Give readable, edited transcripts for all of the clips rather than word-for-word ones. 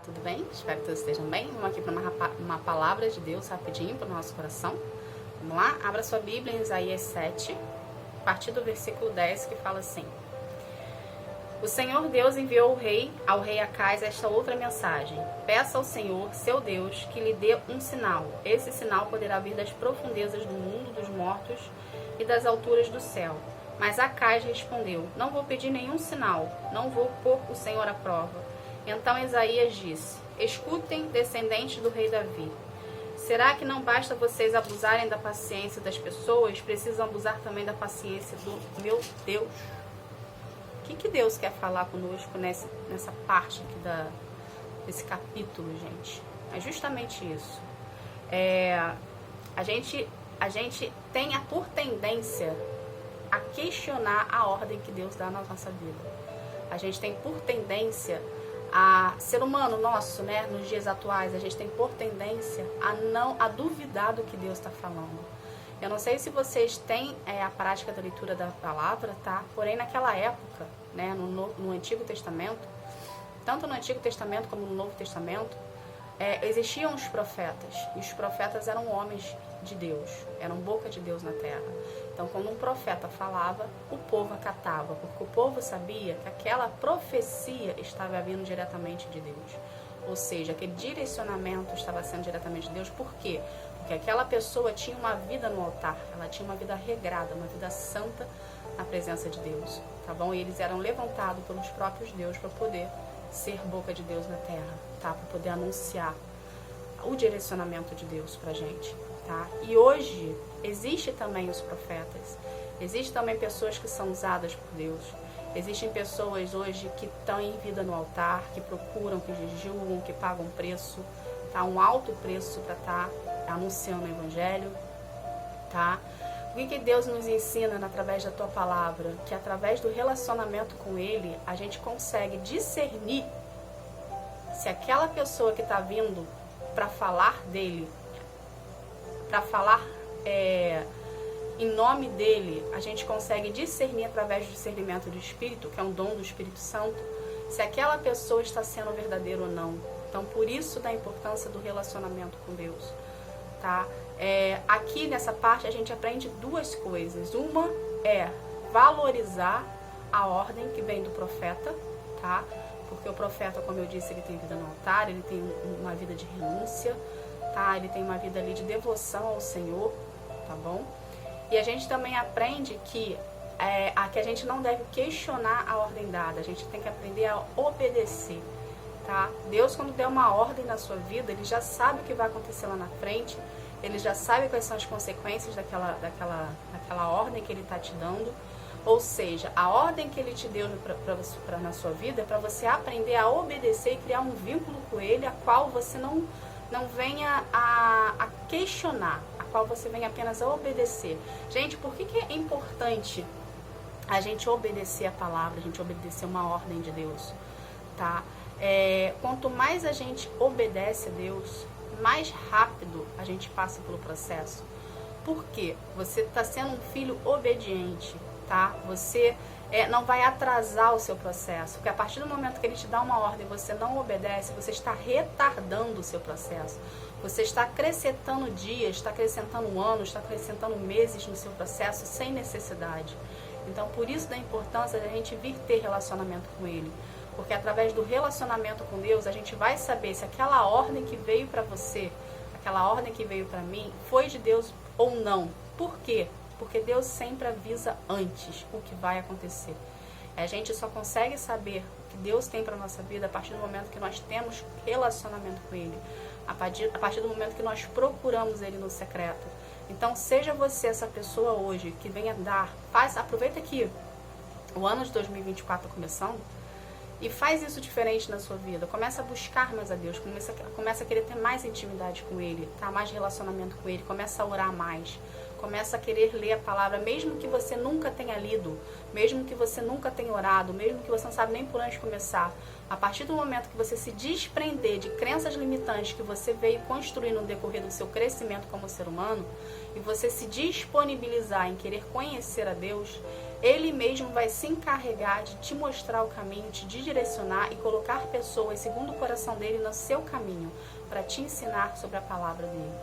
Tudo bem? Espero que todos estejam bem. Vamos aqui para uma palavra de Deus rapidinho para o nosso coração. Vamos lá? Abra sua Bíblia em Isaías 7, a partir do versículo 10, que fala assim: O Senhor Deus enviou ao rei Acais esta outra mensagem: Peça ao Senhor, seu Deus, que lhe dê um sinal. Esse sinal poderá vir das profundezas do mundo dos mortos e das alturas do céu. Mas Acais respondeu: Não vou pedir nenhum sinal, não vou pôr o Senhor à prova. Então Isaías disse: Escutem, descendentes do rei Davi. Será que não basta vocês abusarem da paciência das pessoas? Precisam abusar também da paciência do meu Deus? O que Deus quer falar conosco nessa parte aqui desse capítulo, gente? É justamente isso. A gente tem por tendência a questionar a ordem que Deus dá na nossa vida. A gente tem por tendência ser humano nosso, né, nos dias atuais, a gente tem por tendência a duvidar do que Deus está falando. Eu não sei se vocês têm a prática da leitura da palavra, tá? Porém, naquela época, né, no Antigo Testamento, tanto no Antigo Testamento como no Novo Testamento, existiam os profetas, e os profetas eram homens de Deus, eram boca de Deus na terra. Então, quando um profeta falava, o povo acatava, porque o povo sabia que aquela profecia estava vindo diretamente de Deus. Ou seja, aquele direcionamento estava sendo diretamente de Deus. Por quê? Porque aquela pessoa tinha uma vida no altar, ela tinha uma vida regrada, uma vida santa na presença de Deus, tá bom? E eles eram levantados pelos próprios Deus para poder ser boca de Deus na terra, tá? Para poder anunciar o direcionamento de Deus pra gente, tá? E hoje existe também os profetas, existem também pessoas que são usadas por Deus, existem pessoas hoje que estão em vida no altar, que procuram, que jejuam, que pagam preço, tá? Um alto preço para estar anunciando o Evangelho, tá? O que Deus nos ensina através da tua palavra? Que através do relacionamento com Ele, a gente consegue discernir se aquela pessoa que está vindo para falar dele, para falar em nome dele, a gente consegue discernir através do discernimento do Espírito, que é um dom do Espírito Santo, se aquela pessoa está sendo verdadeira ou não. Então, por isso da importância do relacionamento com Deus, tá? Aqui nessa parte a gente aprende duas coisas. Uma é valorizar a ordem que vem do profeta, tá? Porque o profeta, como eu disse, ele tem vida no altar, ele tem uma vida de renúncia, tá? Ele tem uma vida ali de devoção ao Senhor, tá bom? E a gente também aprende que a gente não deve questionar a ordem dada, a gente tem que aprender a obedecer, tá? Deus, quando der uma ordem na sua vida, ele já sabe o que vai acontecer lá na frente, ele já sabe quais são as consequências daquela ordem que ele está te dando. Ou seja, a ordem que ele te deu na sua vida é para você aprender a obedecer e criar um vínculo com ele, a qual você não venha a questionar, a qual você venha apenas a obedecer. Gente, por que é importante a gente obedecer a palavra, a gente obedecer uma ordem de Deus, tá? Quanto mais a gente obedece a Deus, mais rápido a gente passa pelo processo. Por quê? Você está sendo um filho obediente, tá? Você não vai atrasar o seu processo, porque a partir do momento que ele te dá uma ordem e você não obedece, você está retardando o seu processo. Você está acrescentando dias, está acrescentando anos, está acrescentando meses no seu processo sem necessidade. Então, por isso da importância de a gente vir ter relacionamento com ele. Porque através do relacionamento com Deus, a gente vai saber se aquela ordem que veio para você, aquela ordem que veio para mim, foi de Deus ou não. Por quê? Porque Deus sempre avisa antes o que vai acontecer. A gente só consegue saber o que Deus tem para a nossa vida a partir do momento que nós temos relacionamento com Ele. A partir do momento que nós procuramos Ele no secreto. Então, seja você essa pessoa hoje que venha aproveita que o ano de 2024 está começando, e faz isso diferente na sua vida. Começa a buscar mais a Deus, começa a querer ter mais intimidade com Ele, tá? Mais relacionamento com Ele, começa a orar mais, começa a querer ler a palavra, mesmo que você nunca tenha lido, mesmo que você nunca tenha orado, mesmo que você não sabe nem por onde começar. A partir do momento que você se desprender de crenças limitantes que você veio construir no decorrer do seu crescimento como ser humano, e você se disponibilizar em querer conhecer a Deus, Ele mesmo vai se encarregar de te mostrar o caminho, te direcionar e colocar pessoas segundo o coração dele no seu caminho, para te ensinar sobre a palavra dele.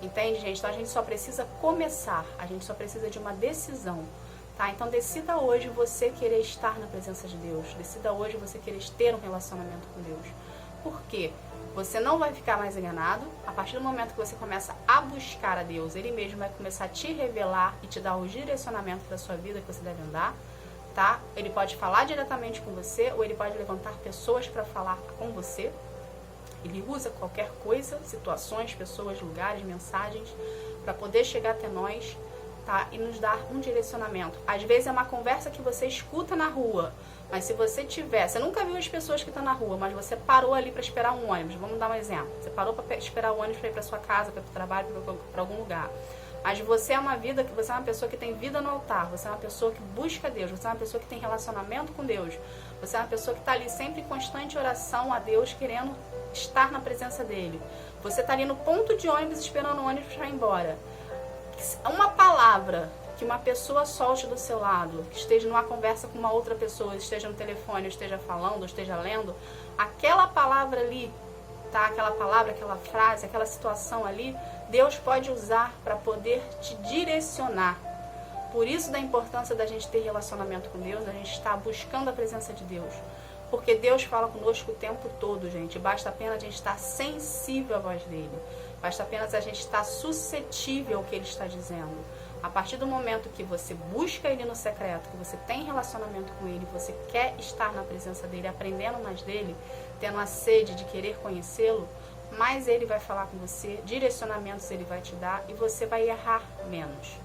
Entende, gente? Então a gente só precisa começar, a gente só precisa de uma decisão, tá? Então decida hoje você querer estar na presença de Deus, decida hoje você querer ter um relacionamento com Deus. Por quê? Você não vai ficar mais enganado. A partir do momento que você começa a buscar a Deus, Ele mesmo vai começar a te revelar e te dar os direcionamentos da sua vida que você deve andar, tá? Ele pode falar diretamente com você ou ele pode levantar pessoas para falar com você. Ele usa qualquer coisa, situações, pessoas, lugares, mensagens, para poder chegar até nós, tá? E nos dar um direcionamento. Às vezes é uma conversa que você escuta na rua, mas se você nunca viu as pessoas que estão na rua, mas você parou ali para esperar um ônibus, vamos dar um exemplo. Você parou para esperar o ônibus para ir para sua casa, para o trabalho, para algum lugar. Mas você é uma pessoa que tem vida no altar, você é uma pessoa que busca Deus, você é uma pessoa que tem relacionamento com Deus, você é uma pessoa que está ali sempre em constante oração a Deus, querendo estar na presença dele. Você está ali no ponto de ônibus esperando o ônibus para ir embora. Uma palavra que uma pessoa solte do seu lado, que esteja numa conversa com uma outra pessoa, esteja no telefone, esteja falando, esteja lendo, aquela palavra ali, tá? Aquela palavra, aquela frase, aquela situação ali, Deus pode usar para poder te direcionar. Por isso da importância da gente ter relacionamento com Deus, da gente estar buscando a presença de Deus. Porque Deus fala conosco o tempo todo, gente. Basta apenas a gente estar sensível à voz dele. Basta apenas a gente estar suscetível ao que ele está dizendo. A partir do momento que você busca ele no secreto, que você tem relacionamento com ele, você quer estar na presença dele, aprendendo mais dele, tendo a sede de querer conhecê-lo, mais ele vai falar com você, direcionamentos ele vai te dar e você vai errar menos.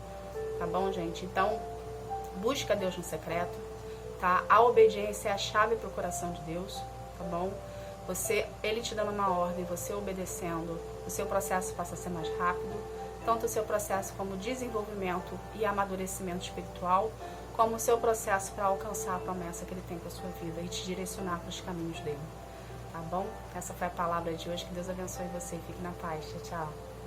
Tá bom, gente? Então, busca Deus no secreto, tá? A obediência é a chave para o coração de Deus, tá bom? Ele te dando uma ordem, você obedecendo, o seu processo passa a ser mais rápido, tanto o seu processo como desenvolvimento e amadurecimento espiritual, como o seu processo para alcançar a promessa que ele tem para a sua vida e te direcionar para os caminhos dele. Tá bom? Essa foi a palavra de hoje. Que Deus abençoe você e fique na paz. Tchau, tchau.